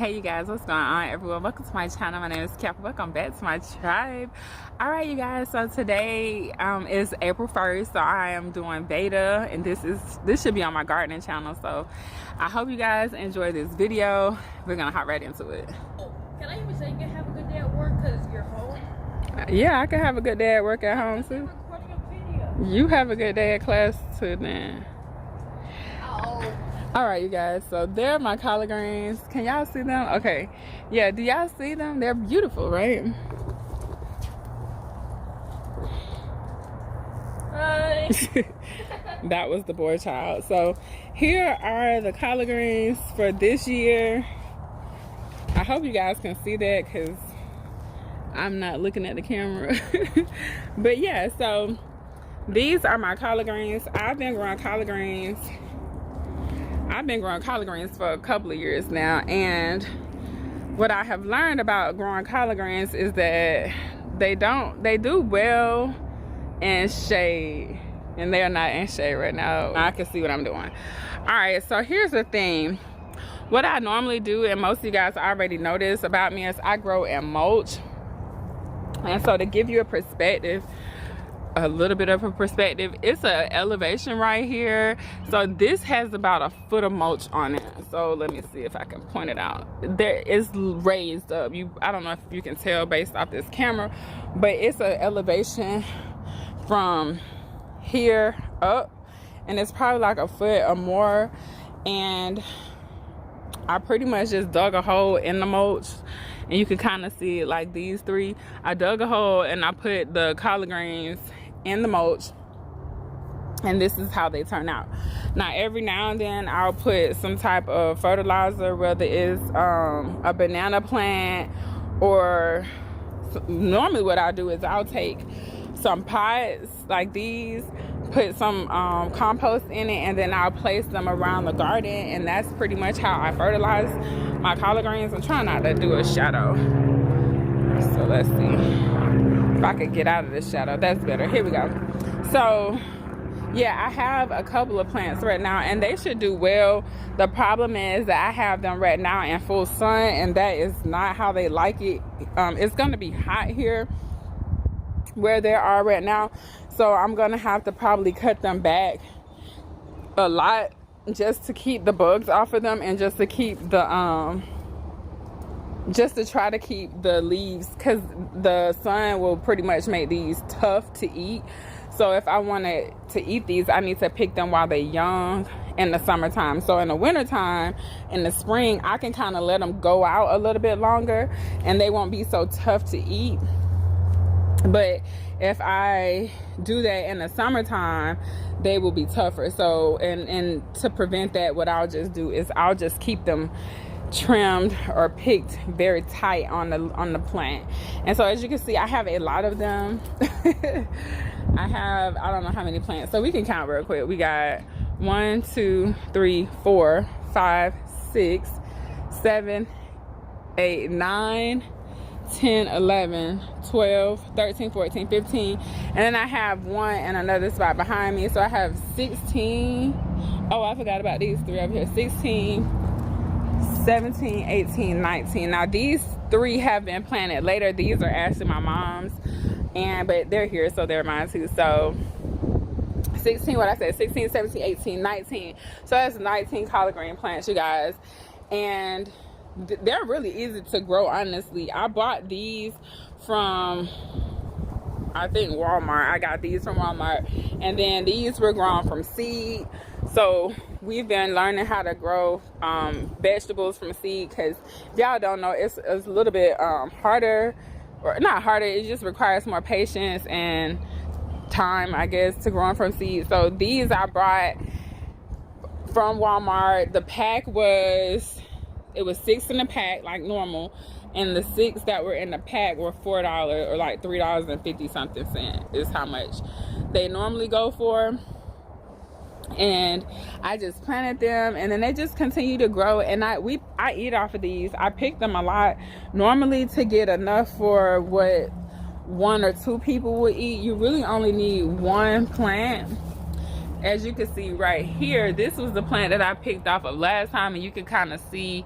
Hey you guys, what's going on everyone? Welcome to my channel. My name is Cap. Welcome back to my tribe. All right you guys, so today is April 1st, so I am doing veda, and this should be on my gardening channel, so I hope you guys enjoy this video. We're gonna hop right into it. Can I even say you can have a good day at work because you're home? Yeah, I can have a good day at work at home too. Recording a video. You have a good day at class too then. Oh. All right you guys, so they're my collard greens. Can y'all see them? Okay, yeah, do y'all see them? They're beautiful, right? Hi. That was the boy child. So here are the collard greens for this year. I hope you guys can see that because I'm not looking at the camera. But yeah, so these are my collard greens. I've been growing collard greens for a couple of years now, and what I have learned about growing collard greens is that they do well in shade, and they are not in shade right now. I can see what I'm doing. All right, so here's the thing. What I normally do, and most of you guys already know this about me, is I grow in mulch. And so to give you a perspective, a little bit of a perspective, it's an elevation right here, so this has about a foot of mulch on it. So let me see if I can point it out. There is raised up. I don't know if you can tell based off this camera, but it's an elevation from here up, and it's probably like a foot or more. And I pretty much just dug a hole in the mulch, and you can kind of see it like these three. I dug a hole and I put the collard greens in the mulch, and this is how they turn out. Now every now and then I'll put some type of fertilizer, whether it's a banana plant, or normally what I'll do is I'll take some pots like these, put some compost in it, and then I'll place them around the garden, and that's pretty much how I fertilize my collard greens. I'm trying not to do a shadow, so let's see if I could get out of this shadow. That's better. Here we go. So yeah, I have a couple of plants right now, and they should do well. The problem is that I have them right now in full sun, and that is not how they like it. It's going to be hot here where they are right now, so I'm gonna have to probably cut them back a lot just to keep the bugs off of them, and just to keep the just to try to keep the leaves, because the sun will pretty much make these tough to eat. So if I wanted to eat these, I need to pick them while they're young in the summertime. So in the wintertime, in the spring, I can kind of let them go out a little bit longer, and they won't be so tough to eat. But if I do that in the summertime, they will be tougher. So and to prevent that, what I'll just do is I'll just keep them trimmed or picked very tight on the plant. And so as you can see, I have a lot of them. I don't know how many plants, so we can count real quick. We got 1 2 3 4 5 6 7 8 9 10 11 12 13 14 15, and then I have one in another spot behind me, so I have 16. Oh, I forgot about these three over here. 16 17 18 19. Now these three have been planted later. These are actually my mom's, but they're here, so they're mine too. So 16, what I said, 16 17 18 19, so that's 19 collard green plants, you guys. And they're really easy to grow, honestly. I bought these from, I think, Walmart. I got these from Walmart, and then these were grown from seed. So we've been learning how to grow vegetables from seed, because if y'all don't know, it's a little bit harder, or not harder, it just requires more patience and time, I guess, to grow them from seed. So these I brought from Walmart. The pack was, it was 6 in the pack like normal, and the 6 that were in the pack were $4, or like $3.50 something is how much they normally go for. And I just planted them, and then they just continue to grow, and I eat off of these. I pick them a lot normally to get enough for what 1 or 2 people would eat. You really only need 1 plant. As you can see right here, this was the plant that I picked off of last time, and you can kind of see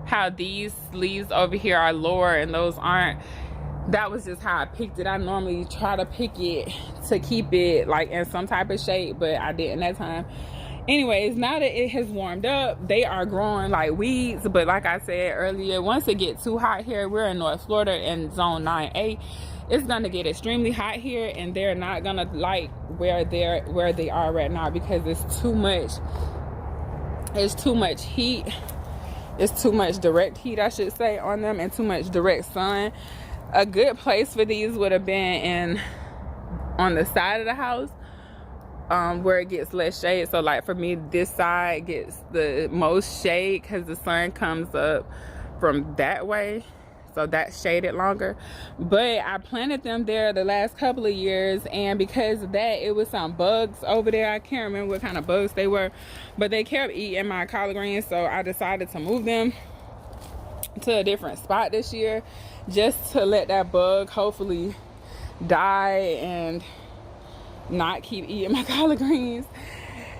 how these leaves over here are lower and those aren't. That was just how I picked it. I normally try to pick it to keep it like in some type of shape, but I didn't that time. Anyways, now that it has warmed up, they are growing like weeds. But like I said earlier, once it gets too hot here, we're in North Florida in zone 9A, it's gonna get extremely hot here, and they're not gonna like where they are right now, because it's too much heat. It's too much direct heat, I should say, on them, and too much direct sun. A good place for these would have been on the side of the house, where it gets less shade. So like for me, this side gets the most shade because the sun comes up from that way, so that's shaded longer. But I planted them there the last couple of years, and because of that, it was some bugs over there. I can't remember what kind of bugs they were, but they kept eating my collard greens, so I decided to move them to a different spot this year, just to let that bug hopefully die and not keep eating my collard greens.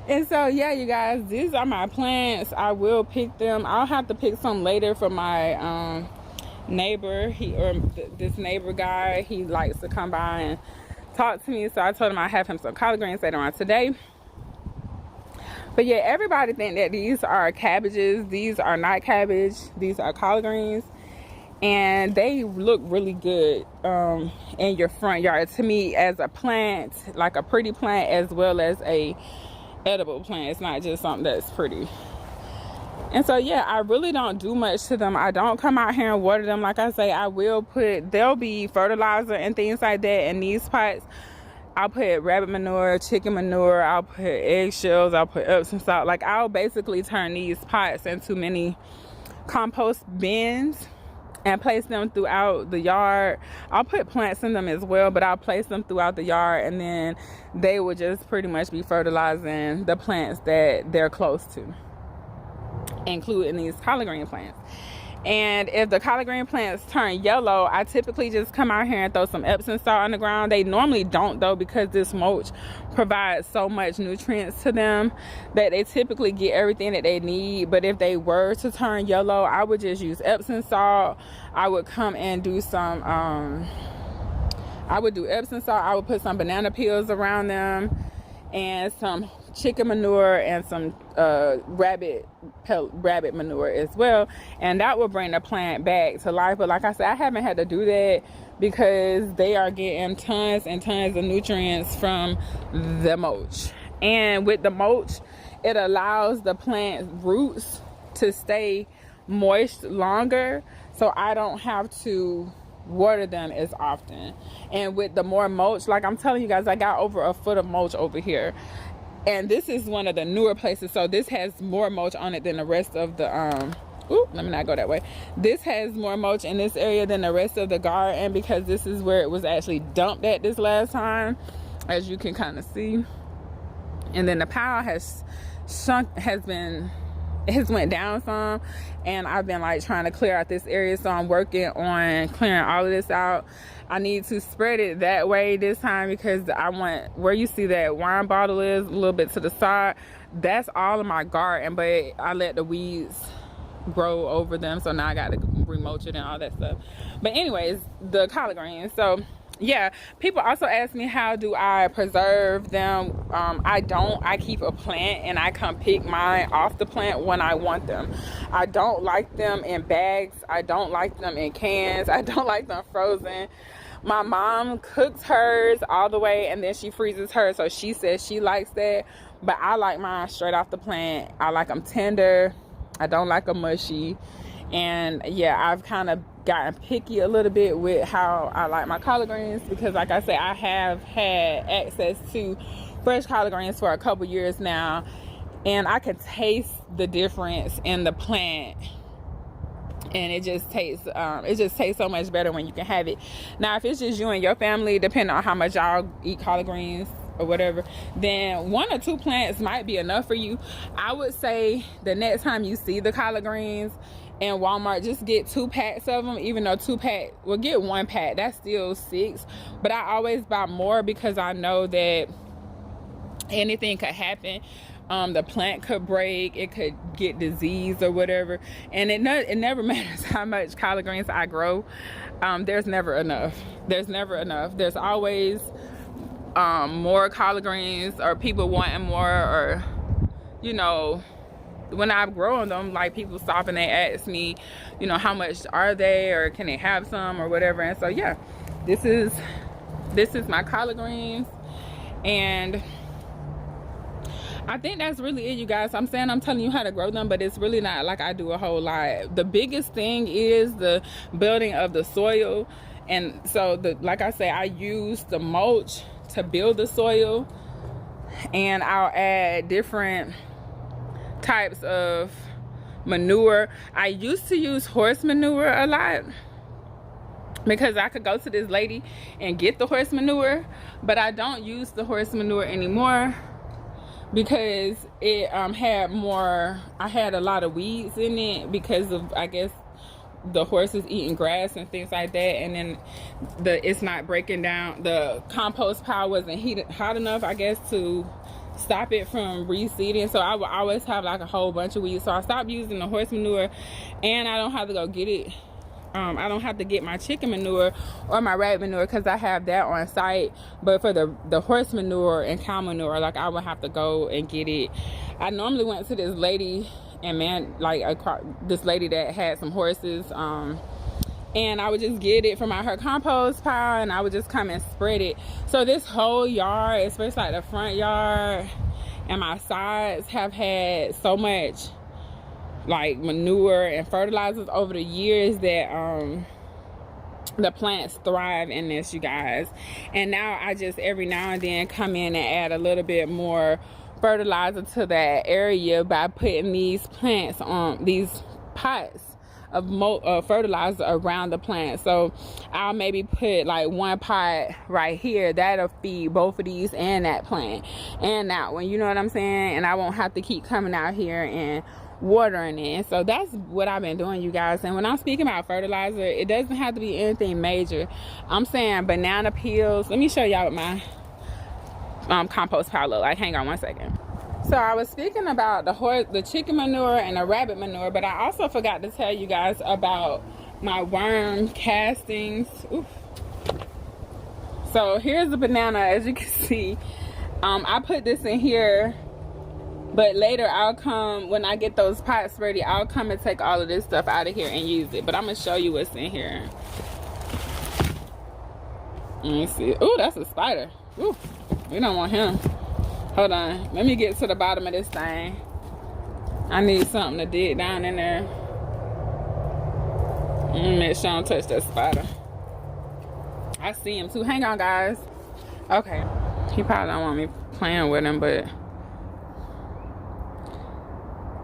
And so yeah, you guys, these are my plants. I will pick them. I'll have to pick some later for my neighbor. This neighbor guy, he likes to come by and talk to me, so I told him I have him some collard greens later on today. But yeah, everybody think that these are cabbages. These are not cabbage. These are collard greens, and they look really good in your front yard. To me, as a plant, like a pretty plant, as well as a edible plant. It's not just something that's pretty. And so yeah, I really don't do much to them. I don't come out here and water them. Like I say, there'll be fertilizer and things like that in these pots. I'll put rabbit manure, chicken manure, I'll put eggshells, I'll put Epsom salt. Like, I'll basically turn these pots into mini compost bins and place them throughout the yard. I'll put plants in them as well, but I'll place them throughout the yard, and then they will just pretty much be fertilizing the plants that they're close to, including these collard green plants. And if the collard green plants turn yellow, I typically just come out here and throw some Epsom salt on the ground. They normally don't, though, because this mulch provides so much nutrients to them that they typically get everything that they need. But if they were to turn yellow, I would just use Epsom salt. I would come and do some I would do Epsom salt. I would put some banana peels around them and some chicken manure and some rabbit manure as well, and that will bring the plant back to life. But like I said, I haven't had to do that because they are getting tons and tons of nutrients from the mulch. And with the mulch, it allows the plant roots to stay moist longer, so I don't have to water them as often. And with the more mulch, like I'm telling you guys, I got over a foot of mulch over here, and this is one of the newer places, so this has more mulch on it than the rest of the let me not go that way. This has more mulch in this area than the rest of the garden, because this is where it was actually dumped at this last time, as you can kind of see. And then the pile has went down some, and I've been like trying to clear out this area, so I'm working on clearing all of this out. I need to spread it that way this time, because I want, where you see that wine bottle is a little bit to the side, that's all of my garden, but I let the weeds grow over them, so now I got to remulch it and all that stuff. But anyways, the collard greens, so yeah, people also ask me, how do I preserve them? I keep a plant and I come pick mine off the plant when I want them. I don't like them in bags. I don't like them in cans. I don't like them frozen. My mom cooks hers all the way and then she freezes hers, so she says she likes that, but I like mine straight off the plant. I like them tender. I don't like them mushy. And yeah, I've kind of gotten picky a little bit with how I like my collard greens, because like I said, I have had access to fresh collard greens for a couple years now, and I can taste the difference in the plant, and it just tastes so much better when you can have it. Now, if it's just you and your family, depending on how much y'all eat collard greens or whatever, then 1 or 2 plants might be enough for you. I would say the next time you see the collard greens in Walmart, just get 2 packs of them. Even though 2 packs, well, get 1 pack, that's still 6, but I always buy more because I know that anything could happen. the plant could break, it could get diseased or whatever. And it never matters how much collard greens I grow. There's never enough. There's never enough. There's always more collard greens, or people wanting more, or you know, when I'm growing them, like, people stop and they ask me, you know, how much are they, or can they have some, or whatever. And so yeah, this is my collard greens. And I think that's really it, you guys. I'm telling you how to grow them, but it's really not like I do a whole lot. The biggest thing is the building of the soil. And so like I say, I use the mulch to build the soil, and I'll add different types of manure. I used to use horse manure a lot because I could go to this lady and get the horse manure, but I don't use the horse manure anymore because it I had a lot of weeds in it because of, I guess, the horses eating grass and things like that. And then it's not breaking down, the compost pile wasn't hot enough, I guess, to stop it from reseeding. So I would always have like a whole bunch of weeds. So I stopped using the horse manure, and I don't have to go get it. I don't have to get my chicken manure or my rat manure because I have that on site. But for the horse manure and cow manure, like, I would have to go and get it. I normally went to this lady, and man, like, this lady that had some horses, and I would just get it from her compost pile, and I would just come and spread it. So this whole yard, especially like the front yard and my sides, have had so much like manure and fertilizers over the years that the plants thrive in this, you guys. And now I just every now and then come in and add a little bit more fertilizer to that area by putting these plants on these pots of fertilizer around the plant. So I'll maybe put like one pot right here that'll feed both of these and that plant and that one, you know what I'm saying? And I won't have to keep coming out here and watering it. So that's what I've been doing, you guys. And when I'm speaking about fertilizer, it doesn't have to be anything major. I'm saying banana peels. Let me show y'all what my compost pile look like. Hang on one second. So I was speaking about the chicken manure and the rabbit manure, but I also forgot to tell you guys about my worm castings. Oof. So here's the banana, as you can see. I put this in here, but later I'll come, when I get those pots ready, I'll come and take all of this stuff out of here and use it. But I'm gonna show you what's in here. Let me see. Oh, that's a spider. Ooh, we don't want him. Hold on, let me get to the bottom of this thing. I need something to dig down in there. Make sure I don't touch that spider. I see him too. Hang on, guys. Okay, he probably don't want me playing with him, but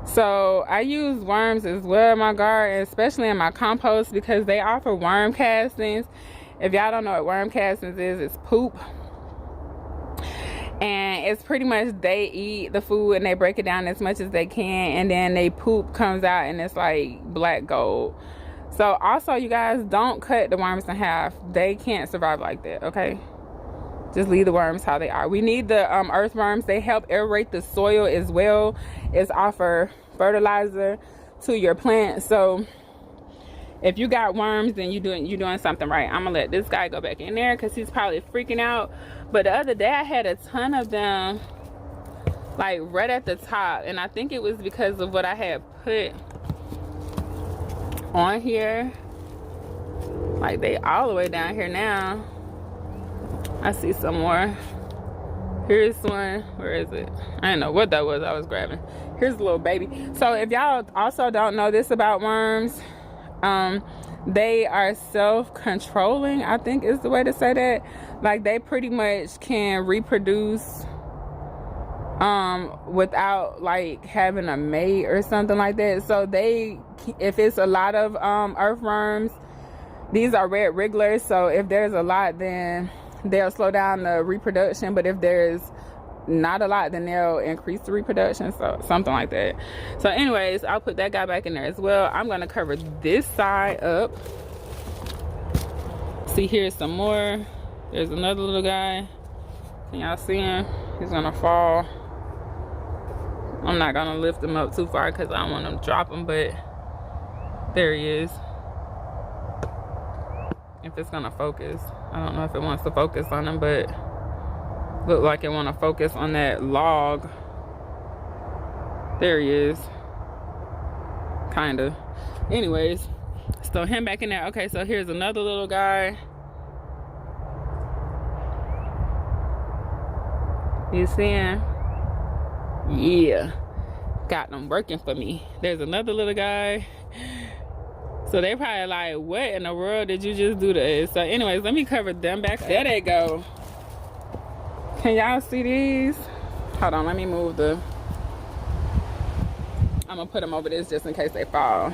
so I use worms as well in my garden, especially in my compost, because they offer worm castings. If y'all don't know what worm castings is, it's poop. And it's pretty much they eat the food and they break it down as much as they can, and then they poop comes out and it's like black gold. So also, you guys, don't cut the worms in half. They can't survive like that, okay? Just leave the worms how they are. We need the earthworms. They help aerate the soil as well as offer fertilizer to your plants. So if you got worms, then you're doing something right. I'm gonna let this guy go back in there because he's probably freaking out. But the other day I had a ton of them like right at the top, and I think it was because of what I had put on here. Like, they all the way down here now. I see some more. Here's one. Where is it? I didn't know what that was I was grabbing. Here's a little baby. So if y'all also don't know this about worms, they are self-controlling, I think is the way to say that. Like, they pretty much can reproduce without like having a mate or something like that. So they, if it's a lot of earthworms, these are red wrigglers, so if there's a lot, then they'll slow down the reproduction, but if there's not a lot, then they'll increase the reproduction, so something like that. So anyways, I'll put that guy back in there as well. I'm going to cover this side up. See, here's some more. There's another little guy. Can y'all see him? He's gonna fall. I'm not gonna lift him up too far because I don't want him to drop him, but there he is. If it's gonna focus. I don't know if it wants to focus on him, but look like it wanna focus on that log. There he is. Kinda. Anyways, so him back in there. Okay, so here's another little guy. You seeing? Yeah. Got them working for me. There's another little guy. So they probably like, what in the world did you just do to us? So anyways, let me cover them back. There they go. Can y'all see these? Hold on, let me move the... I'm gonna put them over this just in case they fall.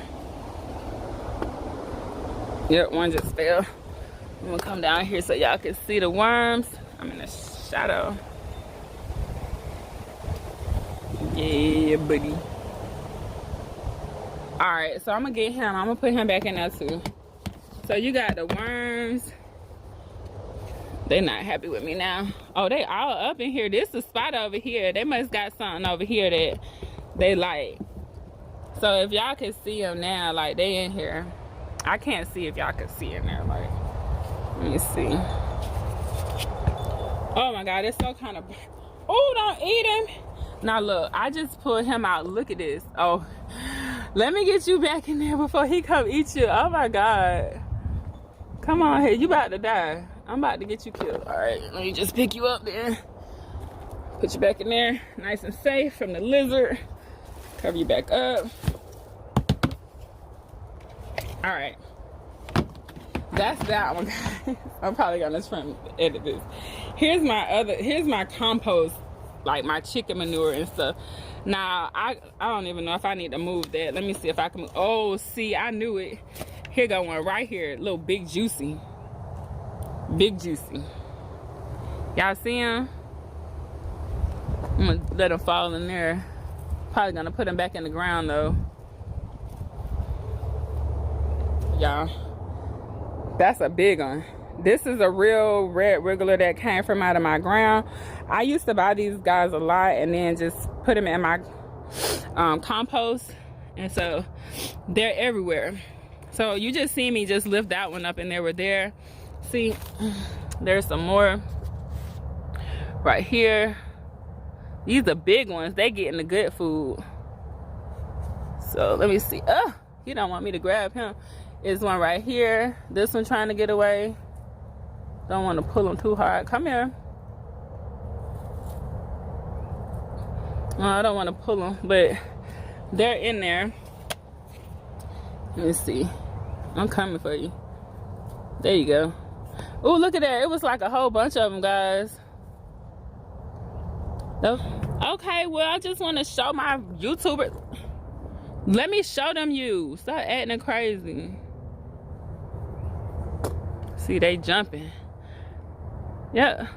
Yep, one just fell. I'm gonna come down here so y'all can see the worms. I'm in the shadow. Yeah, buddy. All right, so I'm gonna get him. I'm gonna put him back in there too. So you got the worms. They're not happy with me now. Oh, they all up in here. This is a spot over here. They must got something over here that they like. So if y'all can see them now, like they in here. I can't see if y'all can see in there. Like, let me see. Oh my God, it's so kind of. Oh, don't eat him. Now look, I just pulled him out. Look at this. Oh, let me get you back in there before he come eat you. Oh my God. Come on here, you about to die. I'm about to get you killed. All right, let me just pick you up there. Put you back in there, nice and safe from the lizard. Cover you back up. All right. That's that one, guys. I'm probably gonna edit this. Here's my compost, like my chicken manure and stuff. Now, I don't even know if I need to move that. Let me see if I can move. Oh, see, I knew it. Here go one right here. Little big juicy. Big juicy. Y'all see him? I'm gonna let him fall in there. Probably gonna put him back in the ground though. Y'all, that's a big one. This is a real red wriggler that came from out of my ground. I used to buy these guys a lot and then just put them in my compost, and so they're everywhere. So you just see me just lift that one up and they were there. See, there's some more right here. These are big ones. They getting the good food. So let me see. Oh, he don't want me to grab him. There's one right here. This one trying to get away. Don't want to pull him too hard. Come here. No, I don't want to pull them, but they're in there. Let me see. I'm coming for you. There you go. Oh, look at that. It was like a whole bunch of them, guys. Okay, well, I just want to show my YouTubers. Let me show them you. Stop acting crazy. See, they jumping. Yeah.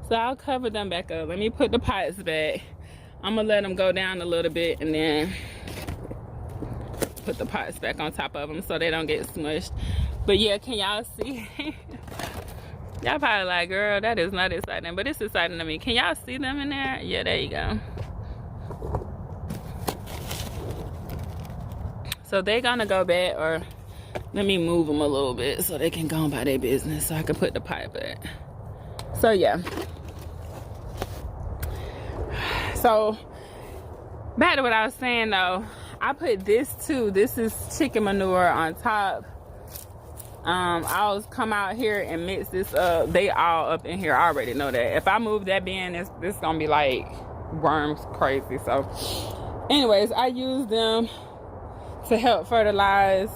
So I'll cover them back up. Let me put the pipes back. I'm gonna let them go down a little bit and then put the pots back on top of them so they don't get smushed. But yeah, can y'all see? Y'all probably like, girl, that is not exciting, but it's exciting to me. Can y'all see them in there? Yeah, there you go. So they're gonna go back, or let me move them a little bit so they can go about their business so I can put the pipe back. So yeah. So back to what I was saying though, I put this too. This is chicken manure on top. I'll come out here and mix this up. They all up in here. I already know that. If I move that bin, it's gonna be like worms crazy. So anyways, I use them to help fertilize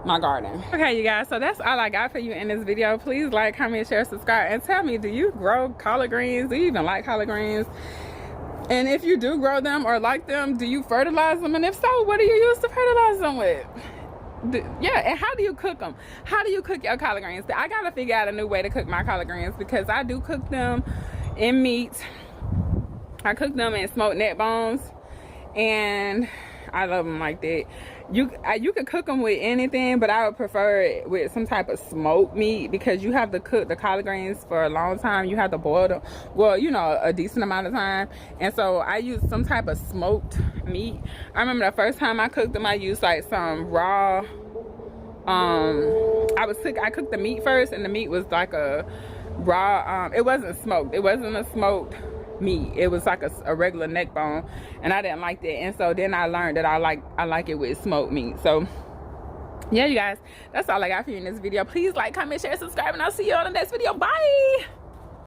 my garden. Okay, you guys, so that's all I got for you in this video. Please like, comment, share, subscribe, and tell me, do you grow collard greens? Do you even like collard greens? And if you do grow them or like them, do you fertilize them? And if so, what do you use to fertilize them with? Yeah, and how do you cook them? How do you cook your collard greens? I gotta figure out a new way to cook my collard greens, because I do cook them in meat. I cook them in smoked neck bones, and I love them like that. you could cook them with anything, but I would prefer it with some type of smoked meat, because you have to cook the collard greens for a long time. You have to boil them, well, you know, a decent amount of time. And so I use some type of smoked meat. I remember the first time I cooked them, I used like some raw, I cooked the meat first, and the meat was like a raw, it wasn't smoked, it wasn't a smoked meat, it was like a regular neck bone, and I didn't like that. And so then I learned that I like it with smoked meat. So yeah, you guys, that's all I got for you in this video. Please like, comment, share, subscribe, and I'll see you on the next video. Bye.